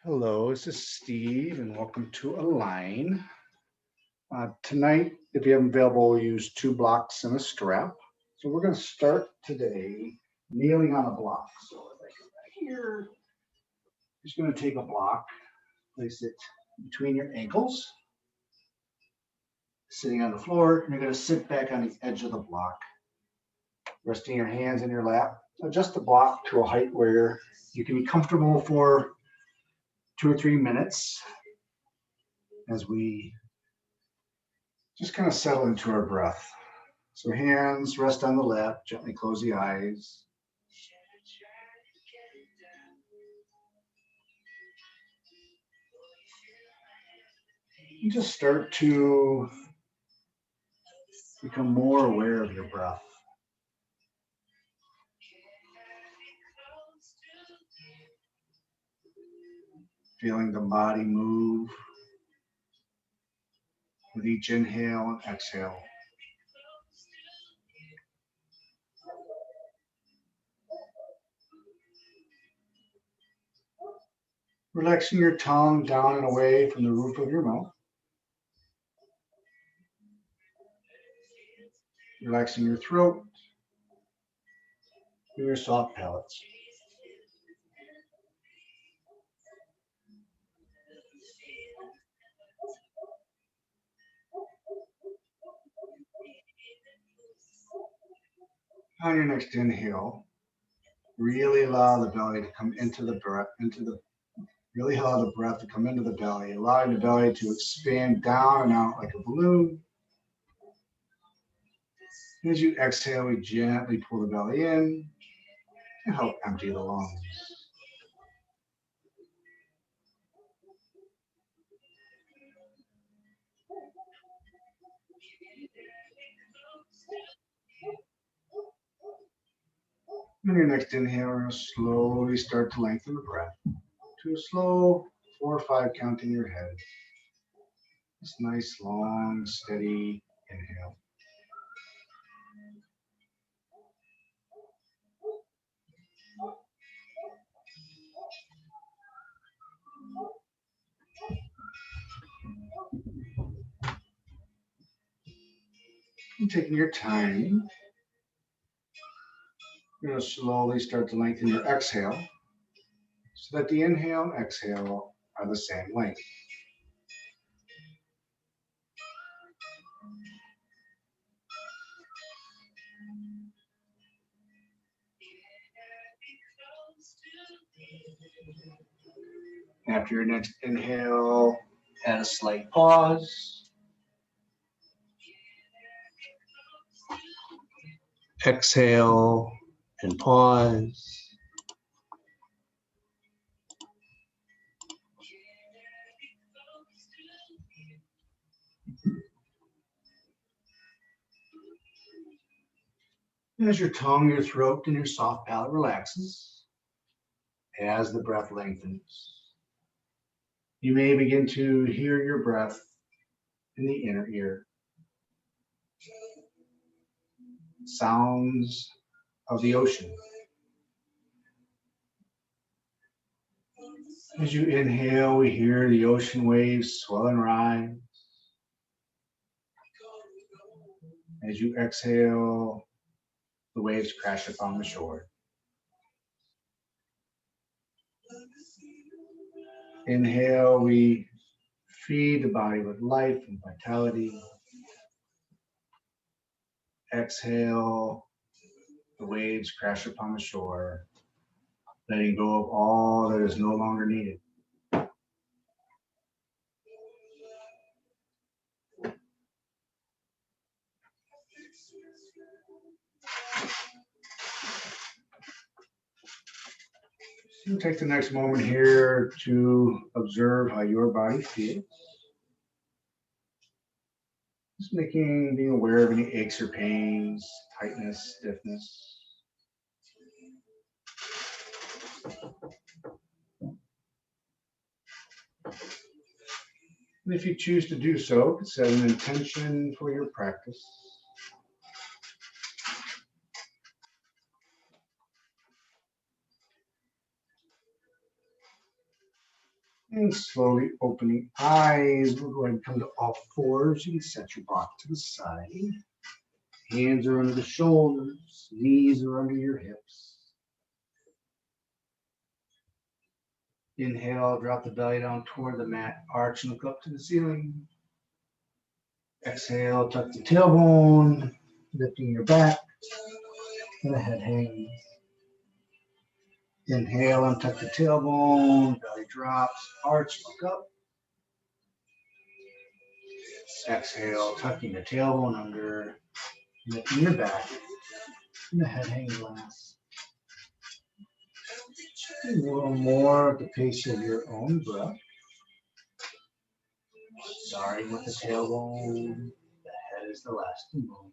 Hello, this is Steve, and welcome to Align. Tonight, if you have them available, we'll use 2 blocks and a strap. So we're going to start today kneeling on a block. So like right here, just going to take a block, place it between your ankles, sitting on the floor, and you're going to sit back on the edge of the block, resting your hands in your lap. Adjust the block to a height where you can be comfortable for 2 or 3 minutes as we just kind of settle into our breath. So hands rest on the lap, gently close the eyes. You just start to become more aware of your breath. Feeling the body move with each inhale and exhale. Relaxing your tongue down and away from the roof of your mouth. Relaxing your throat and your soft palates. On your next inhale, really allow the belly to come into the breath, really allow the breath to come into the belly, allowing the belly to expand down and out like a balloon. As you exhale, we gently pull the belly in to help empty the lungs. On your next inhale, we're going to slowly start to lengthen the breath to a slow 4 or 5 count in your head. This nice, long, steady inhale. And taking your time, you're going to slowly start to lengthen your exhale so that the inhale and exhale are the same length. After your next inhale, add a slight pause. Exhale and pause. As your tongue, your throat, and your soft palate relaxes, as the breath lengthens, you may begin to hear your breath in the inner ear. Sounds of the ocean. As you inhale, we hear the ocean waves swell and rise. As you exhale, the waves crash upon the shore. Inhale, we feed the body with life and vitality. Exhale, the waves crash upon the shore, letting go of all that is no longer needed. So take the next moment here to observe how your body feels. Just being aware of any aches or pains, tightness, stiffness. And if you choose to do so, set an intention for your practice. And slowly opening eyes. We're going to come to all fours. You can set your block to the side. Hands are under the shoulders. Knees are under your hips. Inhale, drop the belly down toward the mat. Arch and look up to the ceiling. Exhale, tuck the tailbone, lifting your back, and the head hangs. Inhale, untuck the tailbone, belly drops, arch, look up. Exhale, tucking the tailbone under, lifting your back, and the head hangs last. A little more at the pace of your own breath. Starting with the tailbone, the head is the last to move.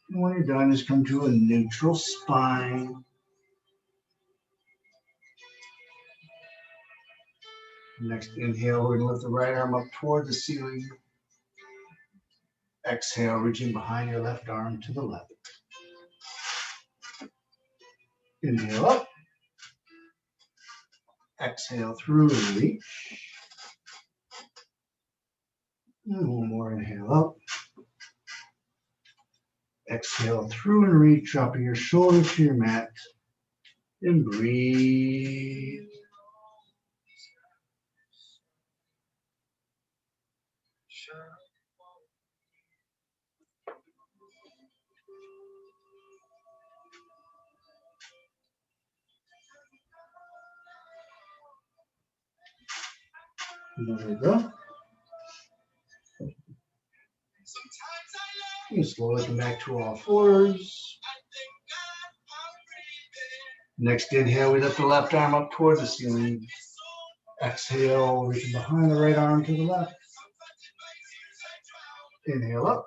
And when you're done, just come to a neutral spine. Next inhale, we're going to lift the right arm up toward the ceiling. Exhale, reaching behind your left arm to the left. Inhale up. Exhale through and reach. And one more inhale up. Exhale through and reach, dropping your shoulder to your mat. And breathe. There we go. You slowly come back to all fours. Next inhale, we lift the left arm up toward the ceiling. Exhale, reaching behind the right arm to the left. Inhale up.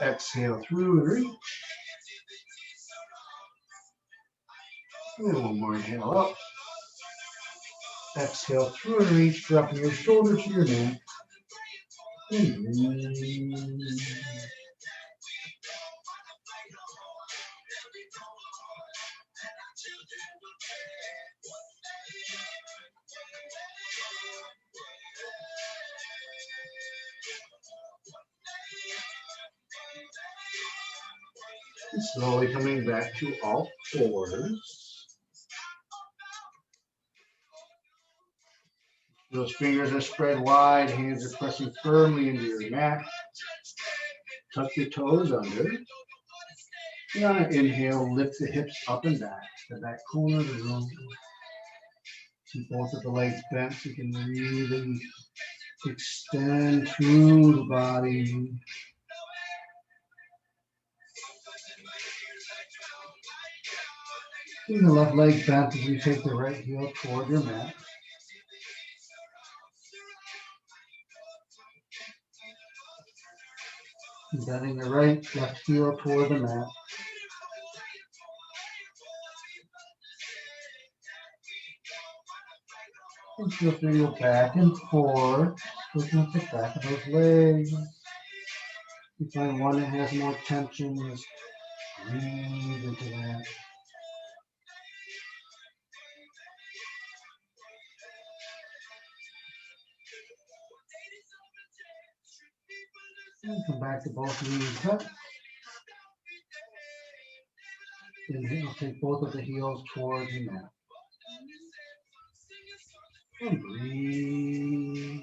Exhale through and reach. And one more inhale up. Exhale through and reach, dropping your shoulder to your mat. And breathe. And slowly coming back to all fours. Those fingers are spread wide, hands are pressing firmly into your mat. Tuck your toes under. And on an inhale, lift the hips up and back to the back corner of the room. Keep both of the legs bent so you can really extend through the body. Keep the left leg bent as you take the right heel toward your mat. Bending the left heel toward the mat. And feel free to go back and forth, looking at the back of those legs. You find one that has more tension, just breathe into that. And come back to both knees touch. Inhale, take both of the heels towards the mat. And breathe.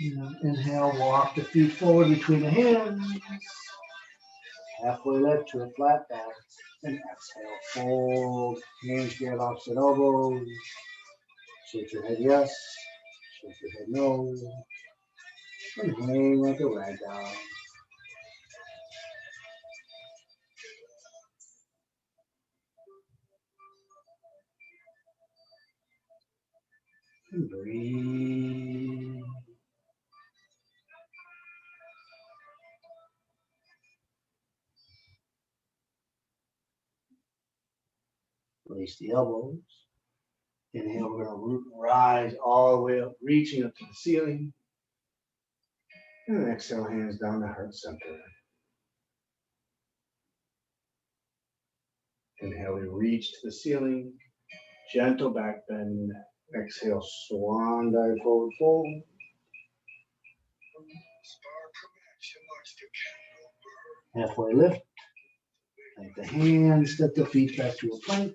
And inhale, walk the feet forward between the hands. Halfway lift to a flat back. And exhale, fold. Hands grab opposite elbows. Shake your head yes. Shake your head no. And hang like a rag doll. And breathe. Release the elbows. Inhale, we're going to rise all the way up, reaching up to the ceiling. And then exhale, hands down to heart center. Inhale, we reach to the ceiling. Gentle back bend. Exhale, swan dive forward fold. Halfway lift. Take the hands, step the feet back to a plank.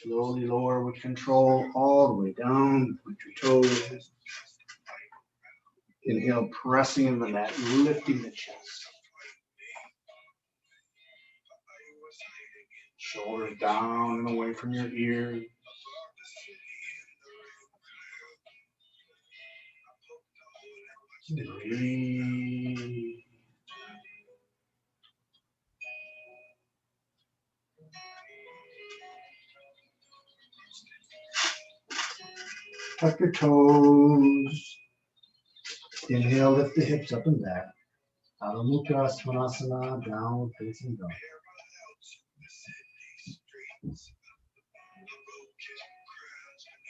Slowly lower with control all the way down. Point your toes. Inhale, pressing in the mat, lifting the chest. Shoulders down and away from your ears. Breathe. Tuck your toes. Inhale, lift the hips up and back. Adho Mukha Svanasana, downward facing dog.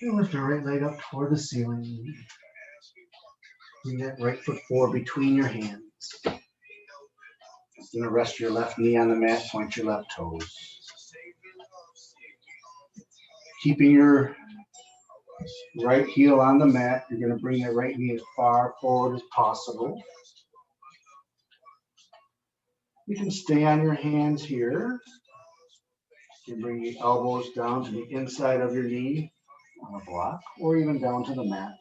And lift the right leg up toward the ceiling. Bring that right foot forward between your hands. You're going to rest your left knee on the mat, point your left toes. Keeping your right heel on the mat, you're going to bring that right knee as far forward as possible. You can stay on your hands here. You can bring the elbows down to the inside of your knee on a block, or even down to the mat.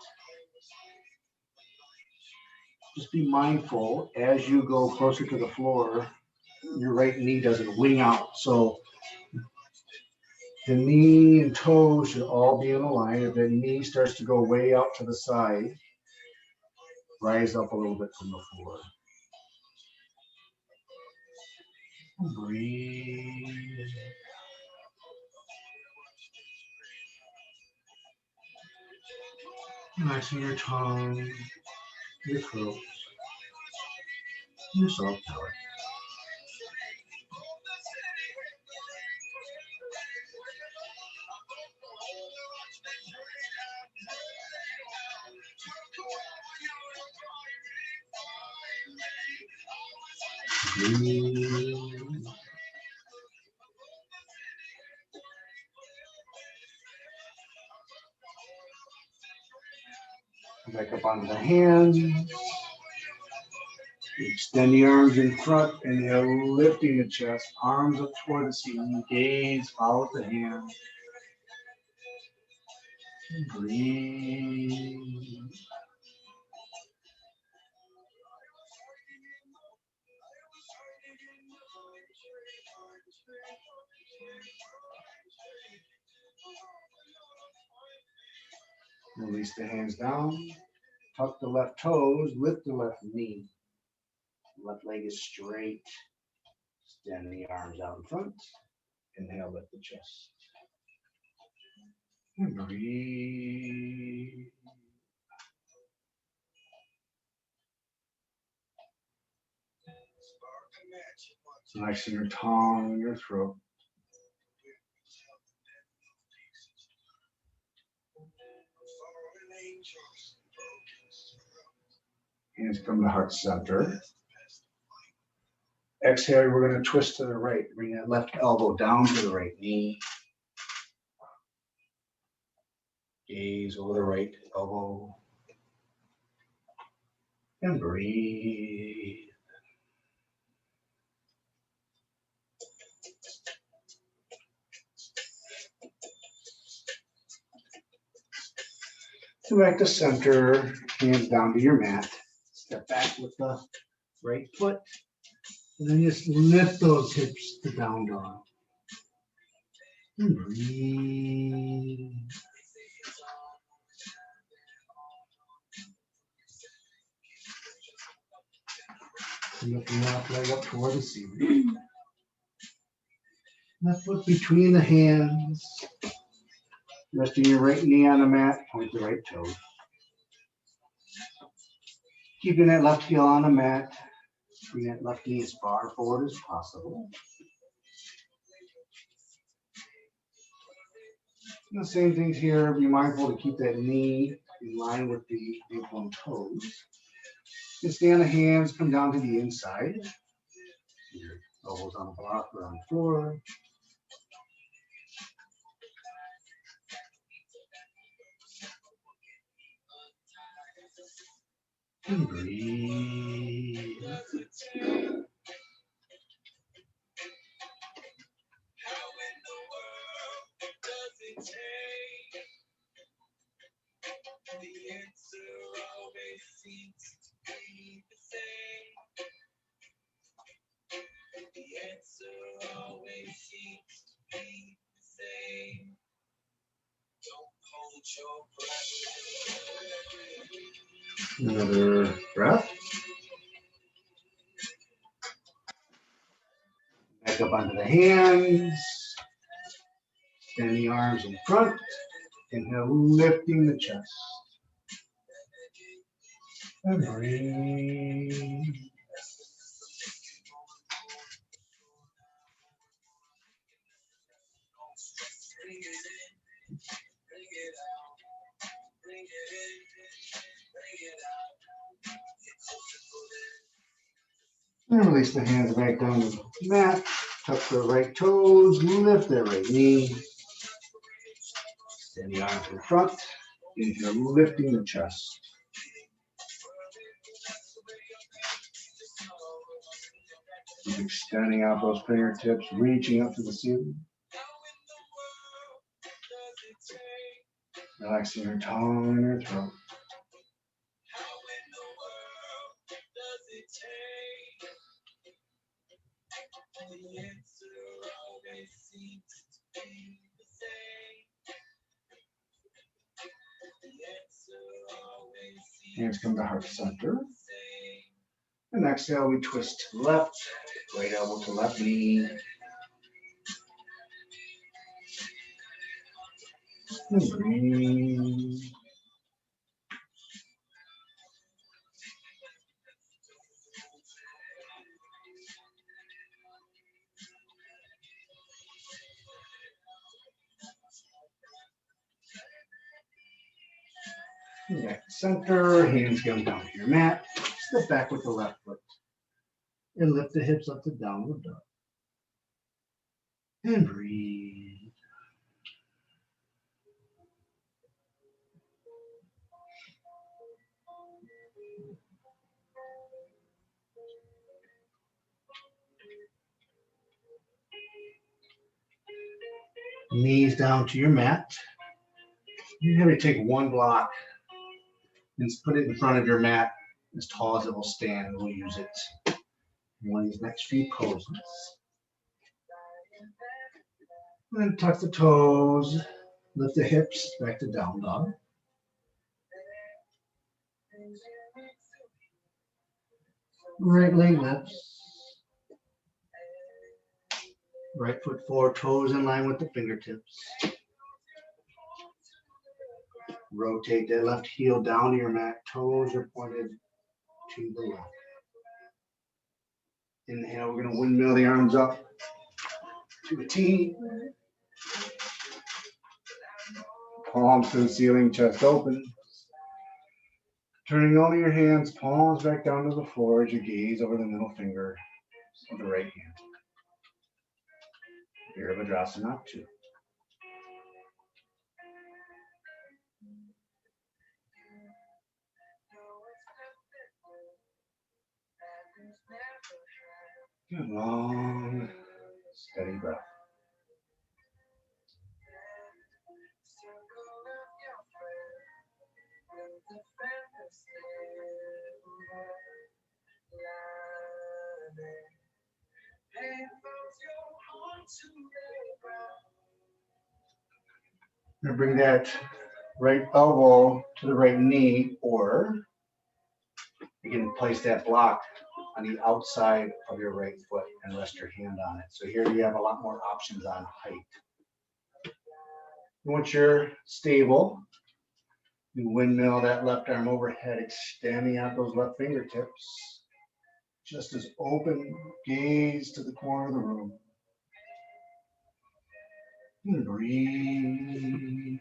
Just be mindful as you go closer to the floor, your right knee doesn't wing out. So the knee and toes should all be in a line. If the knee starts to go way out to the side, rise up a little bit from the floor. Breathe. Relaxing your tongue, your throat, your soft palate. Breathe. Back up onto the hands. Extend the arms in front, inhale, lifting the chest, arms up toward the ceiling, gaze, follow the hand. Breathe. Release the hands down. Tuck the left toes, lift the left knee. Left leg is straight. Extend the arms out in front. Inhale, lift the chest. And breathe. Relaxing your tongue, your throat. Hands come to heart center. Exhale, we're going to twist to the right. Bring that left elbow down to the right knee. Gaze over the right elbow. And breathe. Come back to center, hands down to your mat. Step back with the right foot. And then just lift those hips to down dog. And breathe. Lift the left leg up toward the ceiling. Left foot between the hands. Resting your right knee on the mat, point the right toe. Keeping that left heel on the mat. Bring that left knee as far forward as possible. And the same things here. Be mindful to keep that knee in line with the ankle and toes. You stay on the hands, come down to the inside. Your elbows on the block or on the floor. And breathe. Another breath. Back up onto the hands. Extend the arms in front. Inhale, lifting the chest. And breathe. And release the hands back down to the mat. Tuck the right toes, lift that right knee. Extend the arms in front. Inhale, lifting the chest. Keep extending out those fingertips, reaching up to the ceiling. Relaxing your tongue and your throat. Hands come to heart center. And exhale, we twist to the left, right elbow to left knee. And breathe. Back to center, hands come down to your mat. Step back with the left foot. And lift the hips up to downward dog. And breathe. Knees down to your mat. You're going to take one block and put it in front of your mat as tall as it will stand. We'll use it in one of these next few poses. And then tuck the toes, lift the hips back to down dog. Right leg lifts. Right foot forward, toes in line with the fingertips. Rotate that left heel down to your mat. Toes are pointed to the left. Inhale, we're going to windmill the arms up to a T. Palms to the ceiling, chest open. Turning only your hands, palms back down to the floor as you gaze over the middle finger of the right hand. Virabhadrasana 2. Good long, steady breath. Now bring that right elbow to the right knee, or you can place that block on the outside of your right foot and rest your hand on it. So here you have a lot more options on height. Once you're stable, you windmill that left arm overhead, extending out those left fingertips. Just as open, gaze to the corner of the room. And breathe.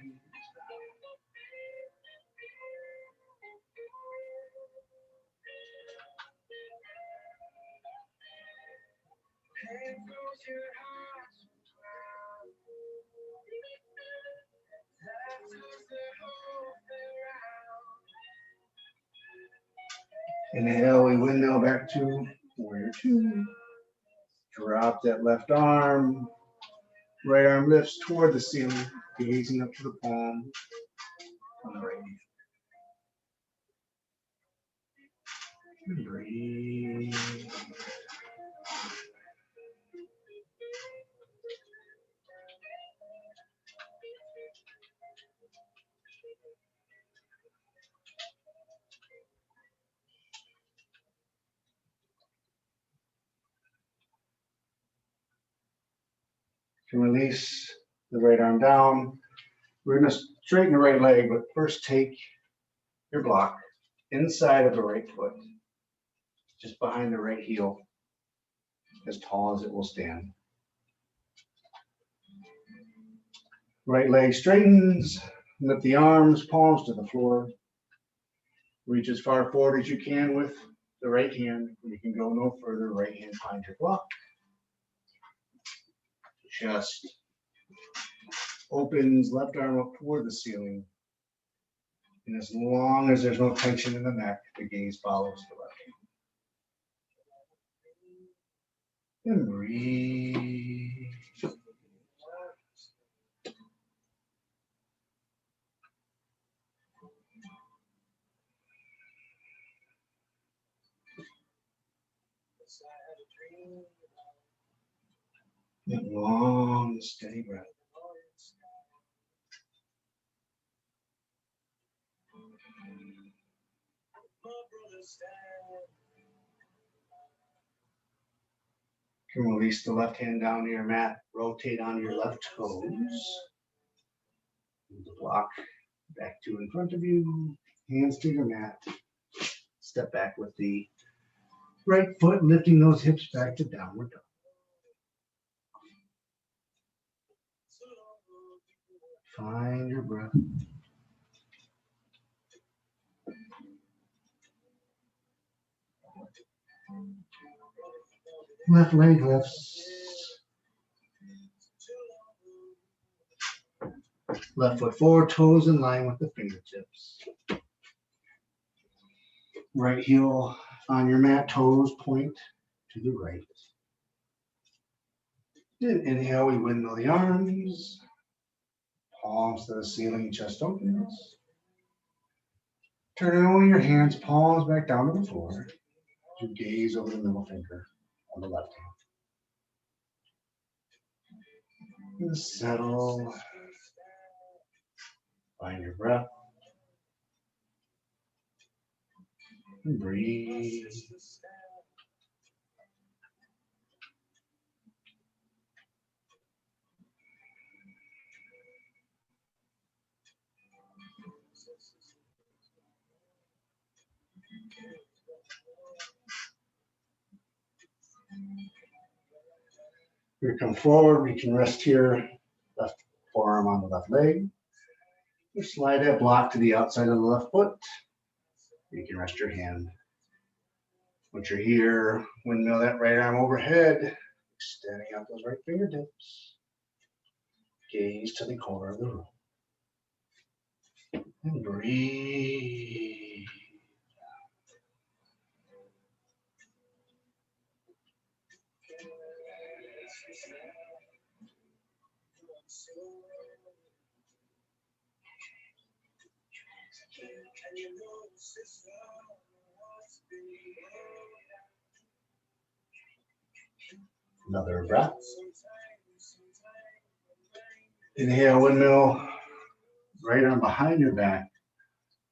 Inhale, we windmill back to warrior two. Drop that left arm. Right arm lifts toward the ceiling, gazing up to the palm on the right knee. And breathe. To release the right arm down. We're going to straighten the right leg, but first take your block inside of the right foot, just behind the right heel, as tall as it will stand. Right leg straightens, lift the arms, palms to the floor. Reach as far forward as you can with the right hand. You can go no further, right hand finds your block. Chest opens, left arm up toward the ceiling. And as long as there's no tension in the neck, the gaze follows the left hand. And breathe. And long, steady breath. You can release the left hand down to your mat, rotate on your left toes. Move the block back to in front of you, hands to your mat. Step back with the right foot, lifting those hips back to downward dog. Find your breath. Left leg lifts. Left foot forward, toes in line with the fingertips. Right heel on your mat, toes point to the right. Then inhale, we windmill the arms. Palms to the ceiling, chest opens. Turn only your hands, palms back down to the floor. You gaze over the middle finger on the left hand. And settle. Find your breath. And breathe. We come forward, we can rest here, left forearm on the left leg. You slide that block to the outside of the left foot. You can rest your hand. Once you're here, windmill that right arm overhead, extending out those right fingertips. Gaze to the corner of the room. And breathe. Another breath. Inhale, windmill. Right arm behind your back.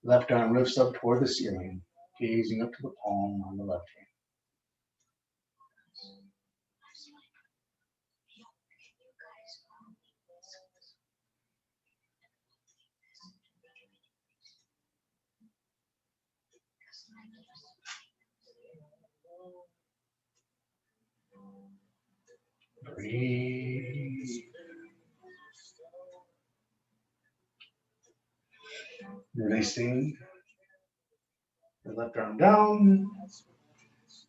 Left arm lifts up toward the ceiling, gazing up to the palm on the left hand. Breathe. Releasing the left arm down.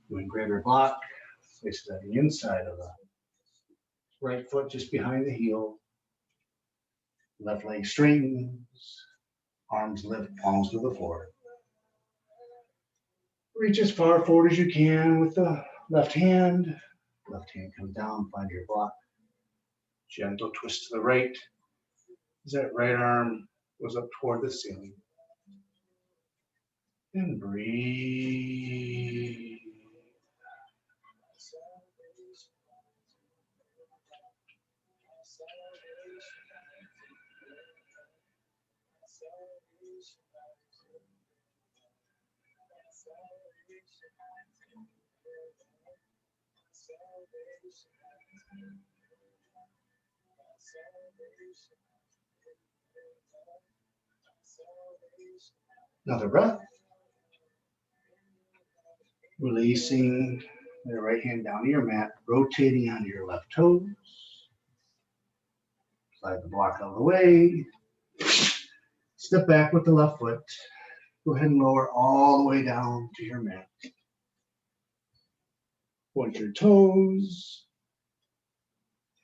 Doing greater block. Place it on the inside of the right foot just behind the heel. Left leg straightens. Arms lift, palms to the floor. Reach as far forward as you can with the left hand. Left hand comes down, find your block. Gentle twist to the right. As that right arm goes up toward the ceiling. And breathe. Another breath. Releasing the right hand down to your mat, rotating onto your left toes. Slide the block out of the way. Step back with the left foot. Go ahead and lower all the way down to your mat. Point your toes.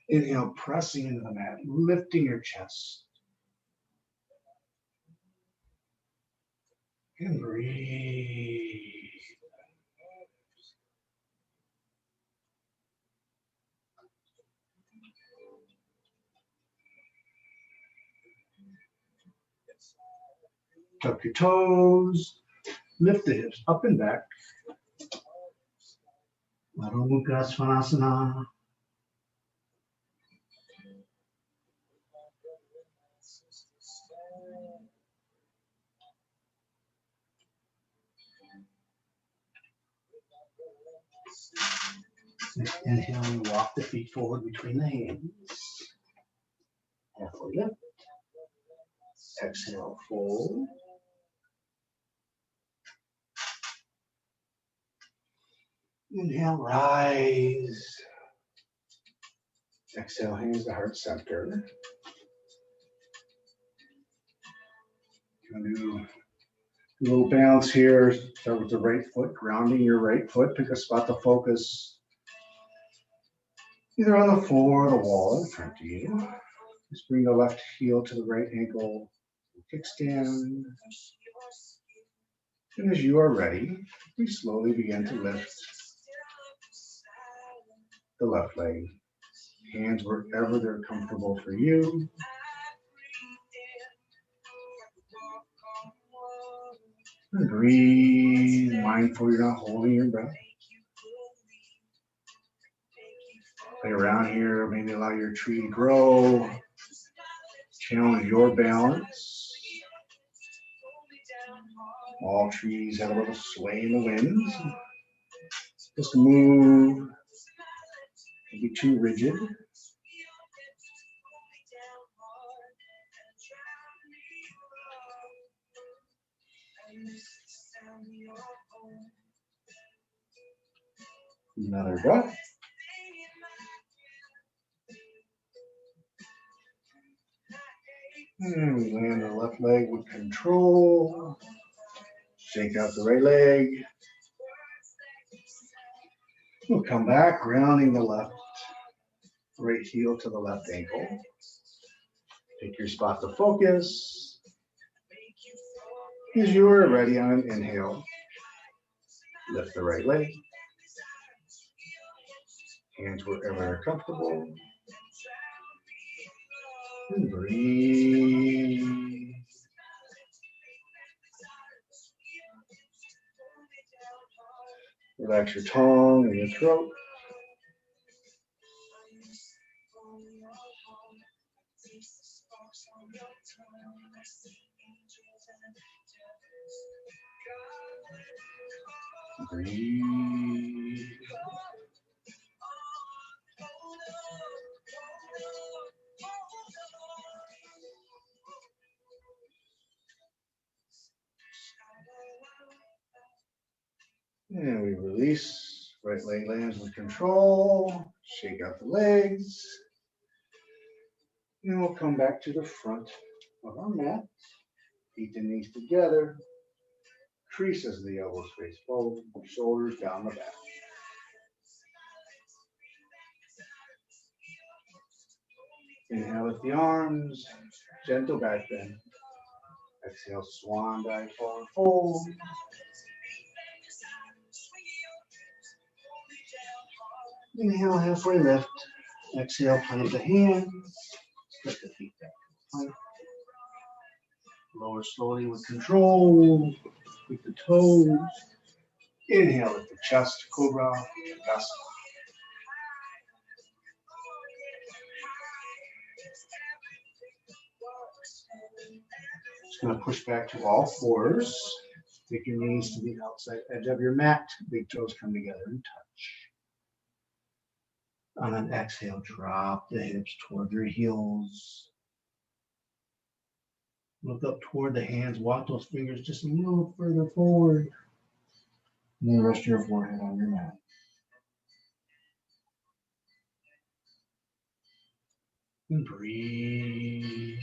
Inhale, pressing into the mat, lifting your chest. And breathe. Tuck your toes, lift the hips up and back. Adho Mukha Svanasana. Inhale, walk the feet forward between the hands. Halfway lift. Exhale, fold. Inhale, rise. Exhale, hands to heart center. Gonna do a little bounce here. Start with the right foot, grounding your right foot. Pick a spot to focus, either on the floor or the wall in front of you. Just bring the left heel to the right ankle. Kickstand. And as you are ready, we slowly begin to lift the left leg. Hands wherever they're comfortable for you. And breathe, mindful you're not holding your breath. Play around here, maybe allow your tree to grow. Challenge your balance. All trees have a little sway in the winds. Just move. Don't be too rigid. Another breath. And we land the left leg with control. Shake out the right leg. We'll come back, grounding the left right heel to the left ankle. Pick your spot to focus. As you are ready on an inhale, lift the right leg. Hands wherever they're comfortable. And breathe. Relax your tongue and your throat. Breathe. And we release. Right leg lands with control. Shake out the legs. And we'll come back to the front of our mat. Feet and knees together. Creases the elbows face forward, shoulders down the back. Inhale with the arms, gentle back bend. Exhale, swan dive forward fold. Inhale, halfway lift. Exhale, plant the hands. Step the feet back. Plank. Lower slowly with control. With the toes. Inhale with the chest, cobra, Tadasana. Just going to push back to all fours. Take your knees to the outside edge of your mat. Big toes come together and touch. On an exhale, drop the hips toward your heels. Look up toward the hands. Walk those fingers just a little further forward. And then rest your forehead on your mat. And breathe.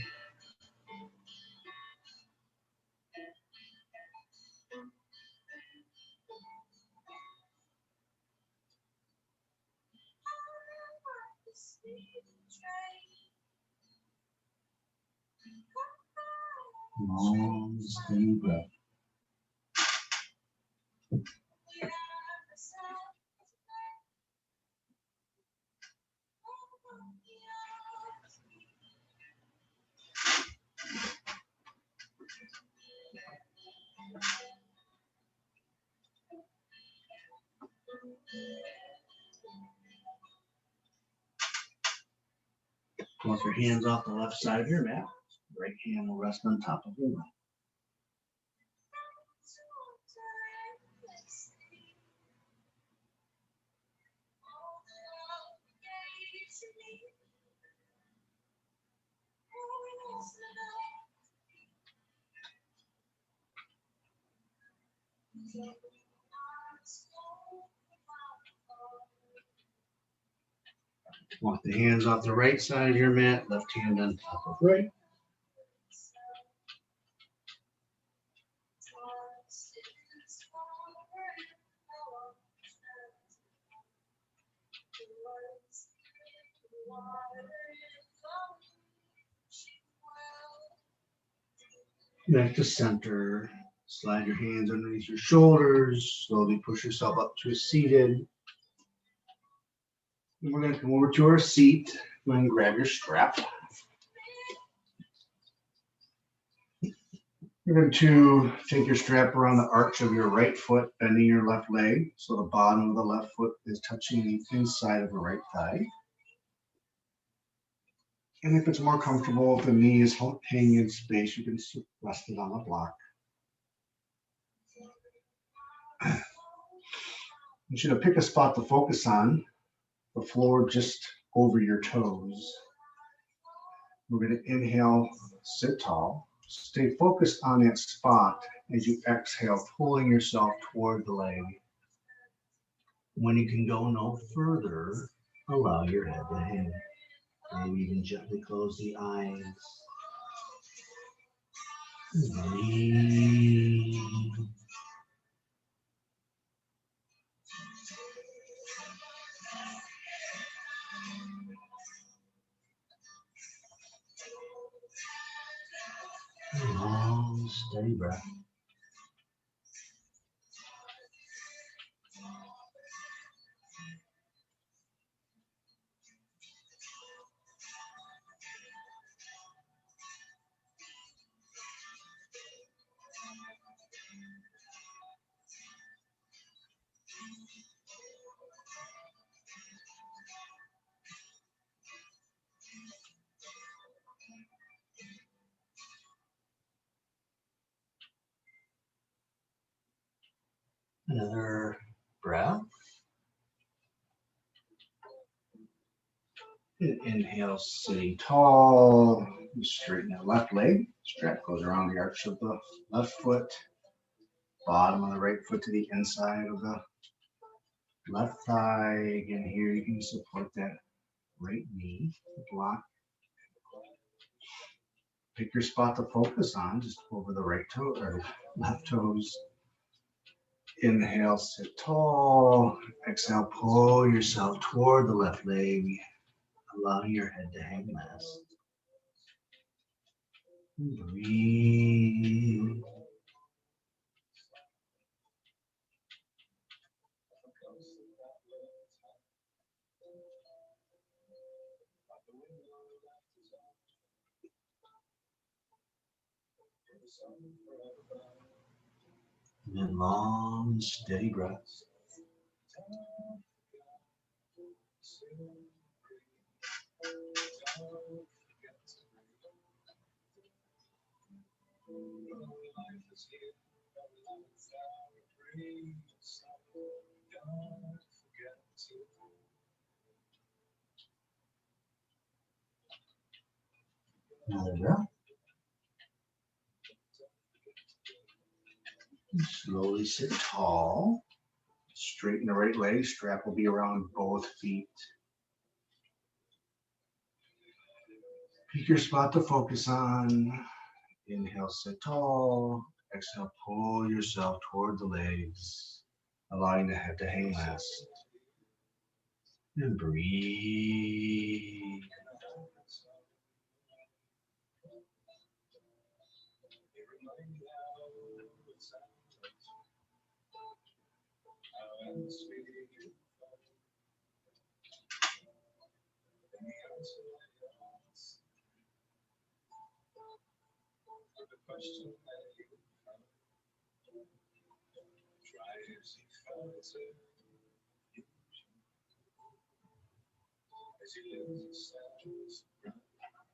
Long, steady breath. Pull your hands off the left side of your mat. Right hand will rest on top of your left. Walk the hands off the right side of your mat, left hand on top of right. Back to center. Slide your hands underneath your shoulders. Slowly push yourself up to a seated. And we're going to come over to our seat. Go ahead and grab your strap. You're going to take your strap around the arch of your right foot, bending your left leg. So the bottom of the left foot is touching the inside of the right thigh. And if it's more comfortable, if the knee is hanging in space, you can rest it on the block. You should pick a spot to focus on, the floor just over your toes. We're going to inhale, sit tall. Stay focused on that spot as you exhale, pulling yourself toward the leg. When you can go no further, allow your head to hang. Maybe even gently close the eyes. Breathe. Long, steady breath. Another breath. And inhale, sitting tall. You straighten that left leg. Strap goes around the arch of the left foot. Bottom of the right foot to the inside of the left thigh. Again, here you can support that right knee, block. Pick your spot to focus on, just over the right toe or left toes. Inhale, sit tall. Exhale, pull yourself toward the left leg, allowing your head to hang last. Breathe. And then long, steady breaths. Another breath. Slowly sit tall. Straighten the right leg. Strap will be around both feet. Pick your spot to focus on. Inhale, sit tall. Exhale, pull yourself toward the legs, allowing the head to hang last. And breathe.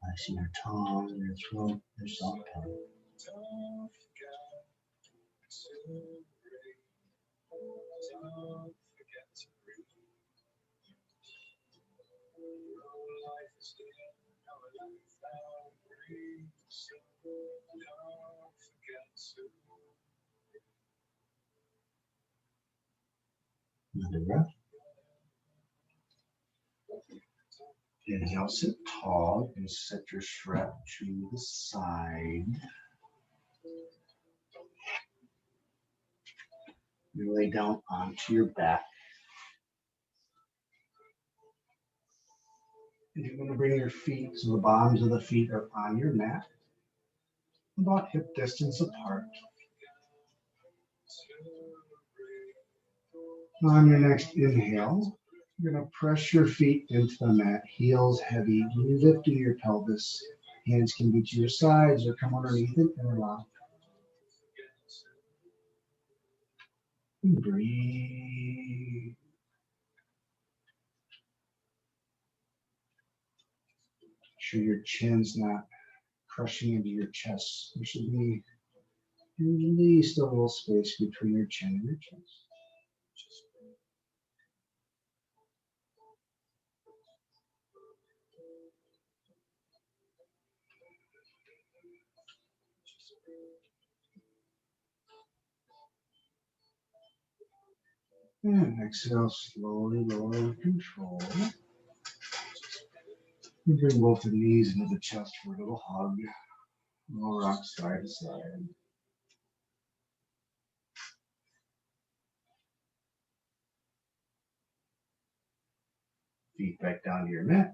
Relaxing your tongue, your throat, your soft tongue. Another breath. Inhale, sit tall and set your strap to the side. You lay down onto your back. And you're going to bring your feet, so the bottoms of the feet are on your mat, about hip distance apart. On your next inhale, you're going to press your feet into the mat, heels heavy, lifting your pelvis. Hands can be to your sides or come underneath it and allow. And breathe. Make sure your chin's not crushing into your chest. There should be at least a little space between your chin and your chest. And exhale, slowly lower with control. You bring both the knees into the chest for a little hug. Little rock side to side. Feet back down to your mat.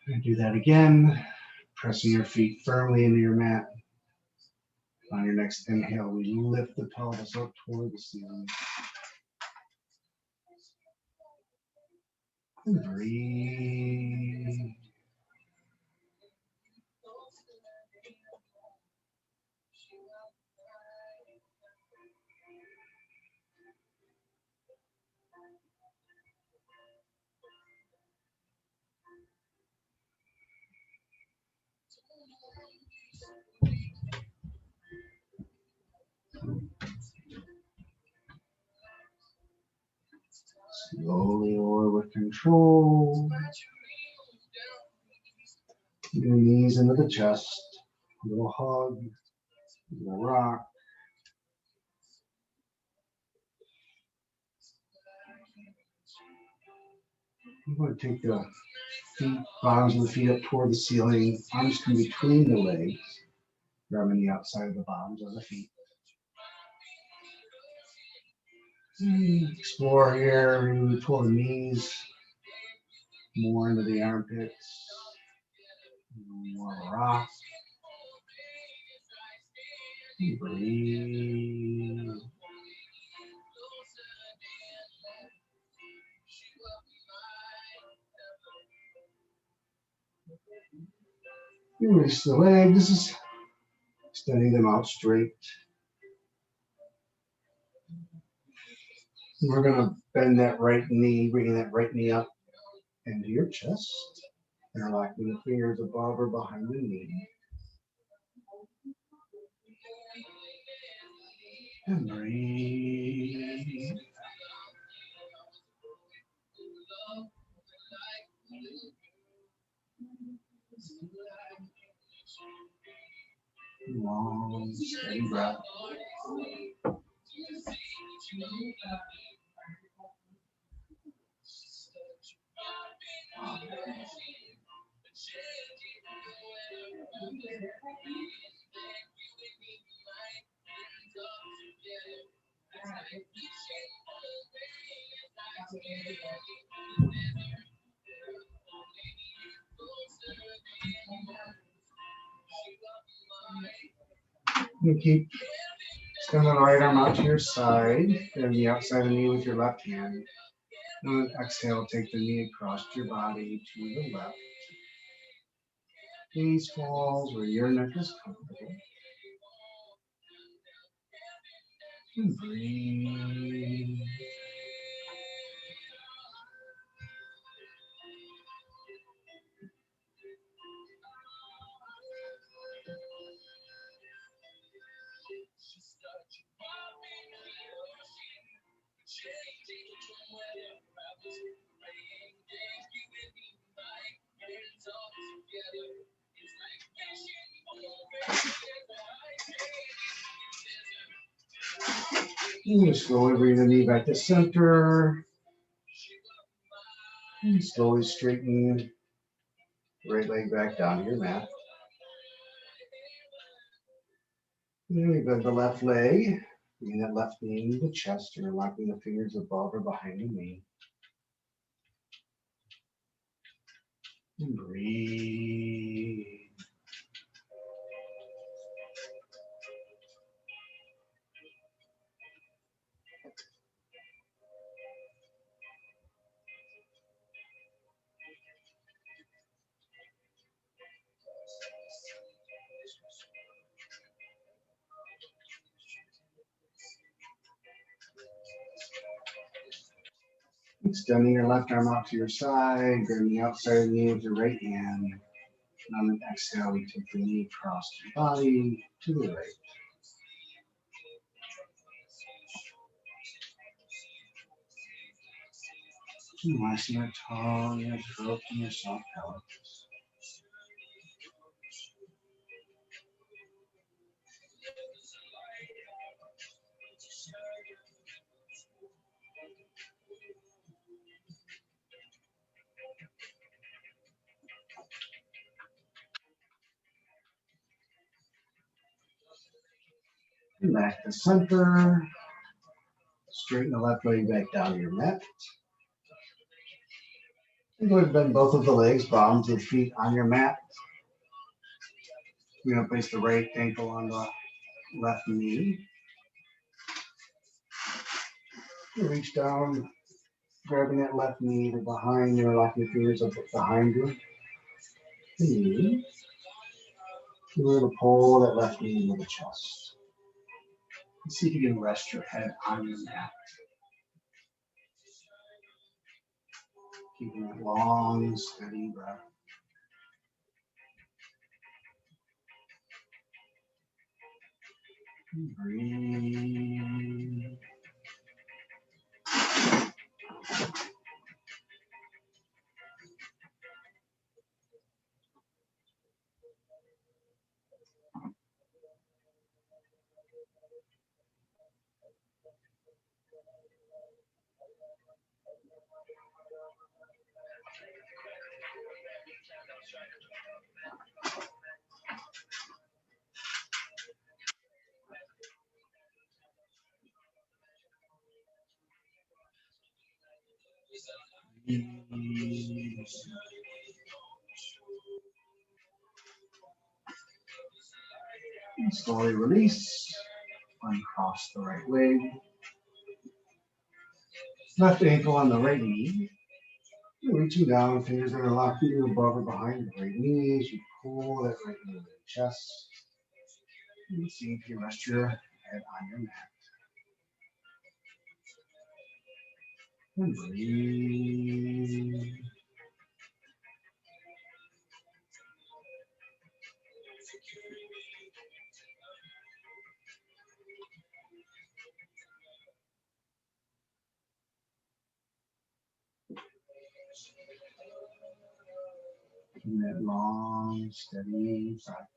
And do that again. Pressing your feet firmly into your mat. On your next inhale, we lift the pelvis up toward the ceiling. And breathe. Slowly lower with control. Your knees into the chest. A little hug. A little rock. I'm going to take the feet, bottoms of the feet up toward the ceiling. Arms come between the legs, grabbing the outside of the bottoms of the feet. Explore here, maybe pull the knees more into the armpits, more rock. Breathe. Release the legs, extending them out straight. We're going to bend that right knee, bringing that right knee up into your chest, interlocking the fingers above or behind the knee. And breathe. Long, steady breath. You keep extending the right arm out to your side, and the outside of the knee with your left hand. And then exhale, take the knee across your body to the left. Gaze falls where your neck is comfortable. And breathe. And slowly bring the knee back to center. And slowly straighten the right leg back down to your mat. And we bend the left leg, bringing that left knee into the chest, and locking the fingers above or behind the knee. And breathe. Extending your left arm out to your side, grabbing the outside of the knee with your right hand. And on the exhale, you take the knee across your body to the right. Nice in your tongue, your throat, and your soft pelvis. And back to center. Straighten the left leg back down to your mat. And go ahead and bend both of the legs, bottoms of the feet on your mat. We're going to place the right ankle on the left knee. You reach down, grabbing that left knee to behind you, locking your fingers up behind you. Knee. You're going to pull that left knee into the chest. See if you can rest your head on your mat. Keeping a long, steady breath. Breathe. And slowly release. Uncross the right leg. Left ankle on the right knee. Reaching down, fingers interlocking you above or behind the right knee as you pull that right knee to the chest. And see if you rest your head on your mat. And breathe. Taking that long, steady breath.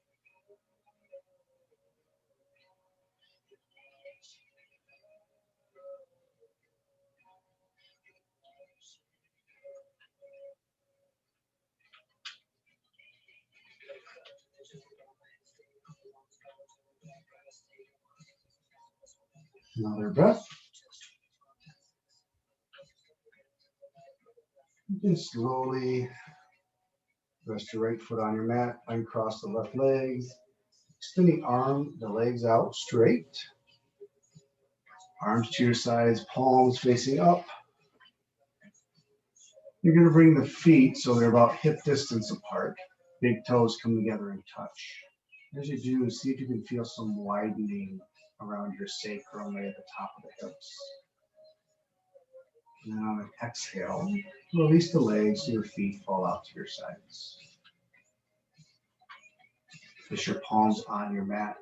Another breath. You can slowly rest your right foot on your mat, uncross the left legs, extend the legs out straight. Arms to your sides, palms facing up. You're going to bring the feet so they're about hip distance apart. Big toes come together and touch. As you do, see if you can feel some widening around your sacrum right at the top of the hips. And then on an exhale, release the legs so your feet fall out to your sides. Place your palms on your mat.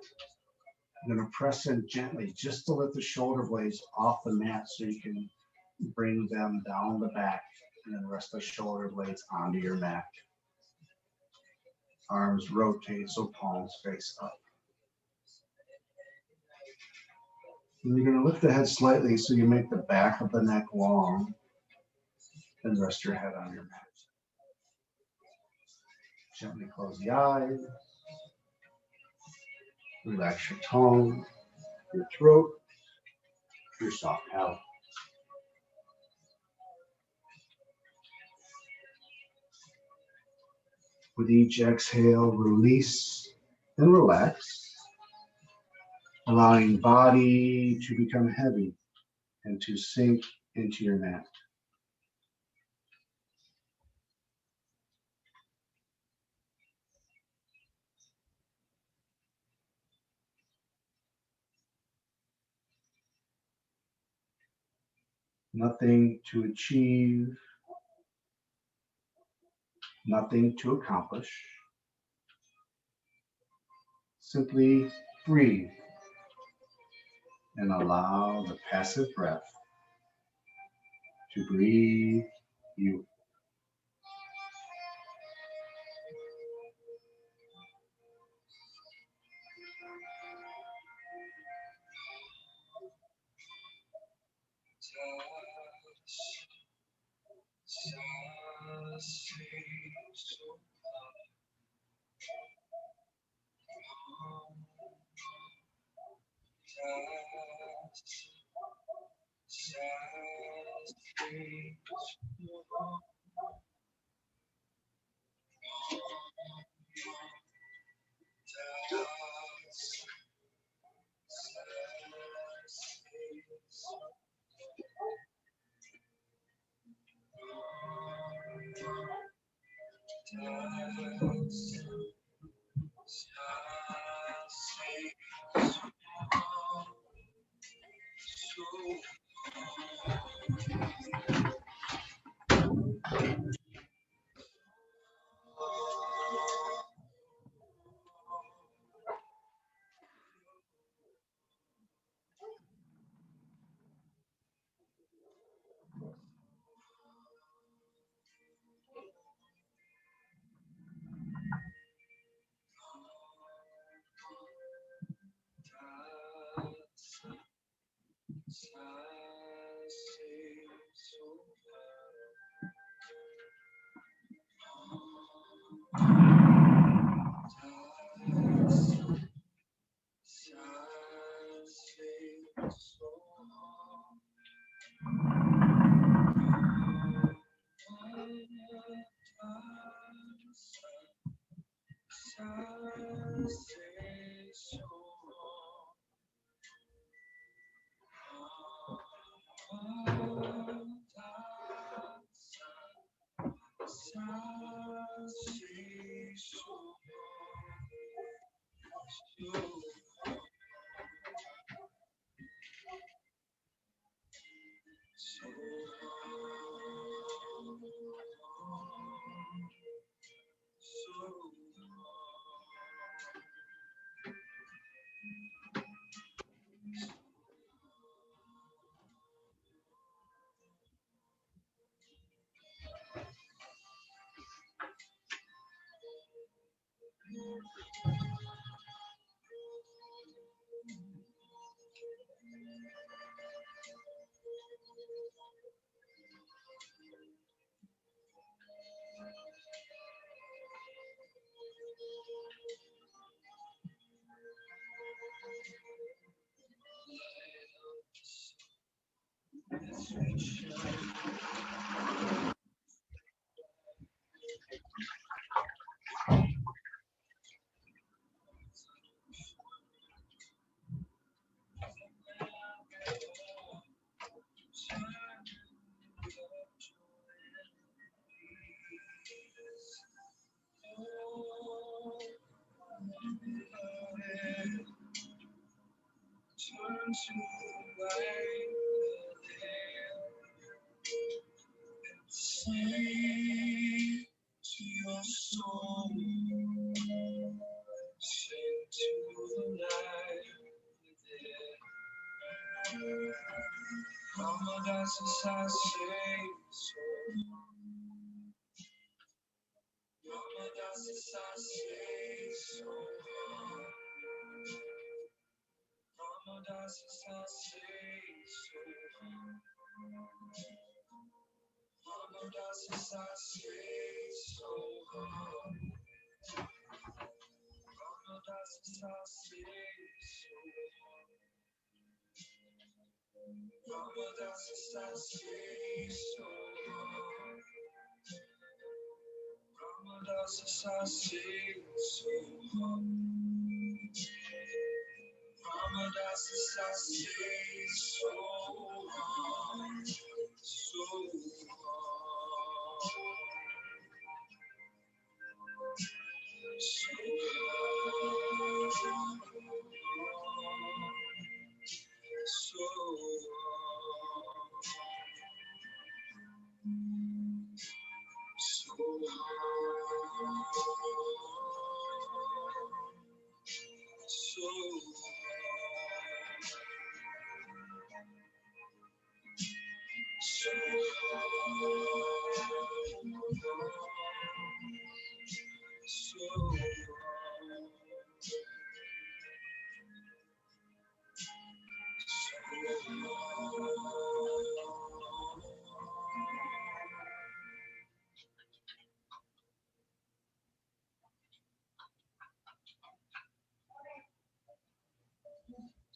I'm going to press in gently just to lift the shoulder blades off the mat so you can bring them down the back and then rest the shoulder blades onto your mat. Arms rotate so palms face up. And you're going to lift the head slightly so you make the back of the neck long and rest your head on your mat. Gently close the eyes. Relax your tongue, your throat, your soft palate. With each exhale, release and relax, allowing body to become heavy and to sink into your mat. Nothing to achieve, nothing to accomplish. Simply breathe and allow the passive breath to breathe you.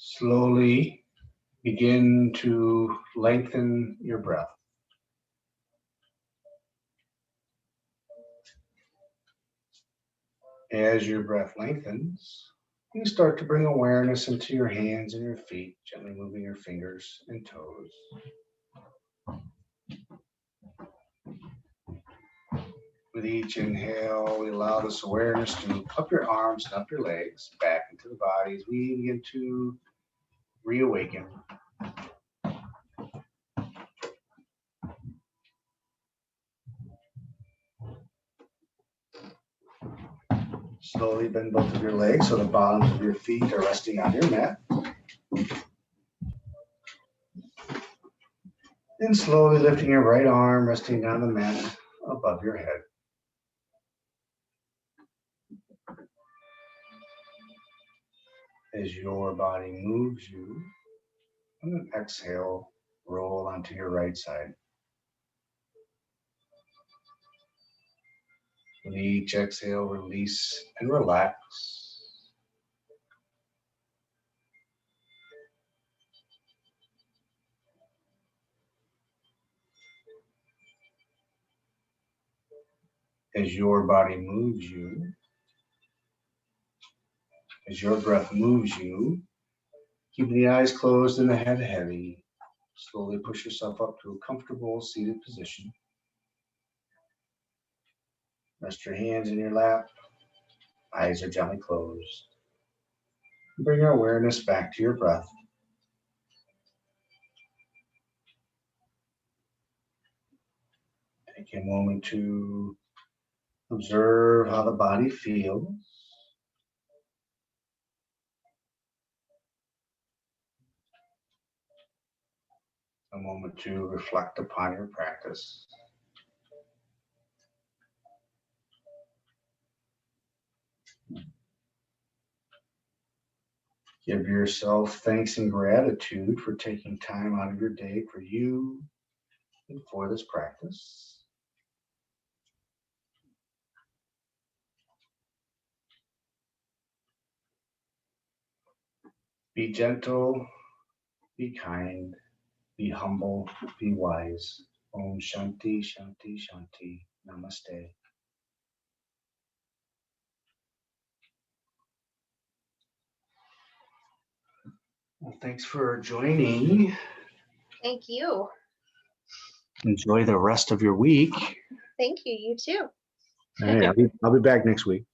Slowly begin to lengthen your breath. As your breath lengthens, you start to bring awareness into your hands and your feet, gently moving your fingers and toes. With each inhale, we allow this awareness to up your arms and up your legs, back into the body as we begin to reawaken. Slowly bend both of your legs so the bottoms of your feet are resting on your mat. And slowly lifting your right arm, resting on the mat above your head. As your body moves you, on an exhale, roll onto your right side. With each exhale, release and relax. As your body moves you, as your breath moves you, keeping the eyes closed and the head heavy, slowly push yourself up to a comfortable seated position. Rest your hands in your lap, eyes are gently closed. Bring your awareness back to your breath. Take a moment to observe how the body feels. A moment to reflect upon your practice. Give yourself thanks and gratitude for taking time out of your day for you and for this practice. Be gentle, be kind, Be humble, be wise. Om Shanti, Shanti, Shanti. Namaste. Well, thanks for joining. Thank you. Enjoy the rest of your week. Thank you. You too. All right, I'll be back next week.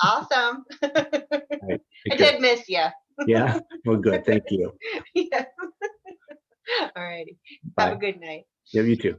Awesome. Right, I did miss you. Yeah, well, good. Thank you. Yeah. All righty. Bye. Have a good night. Yeah, you too.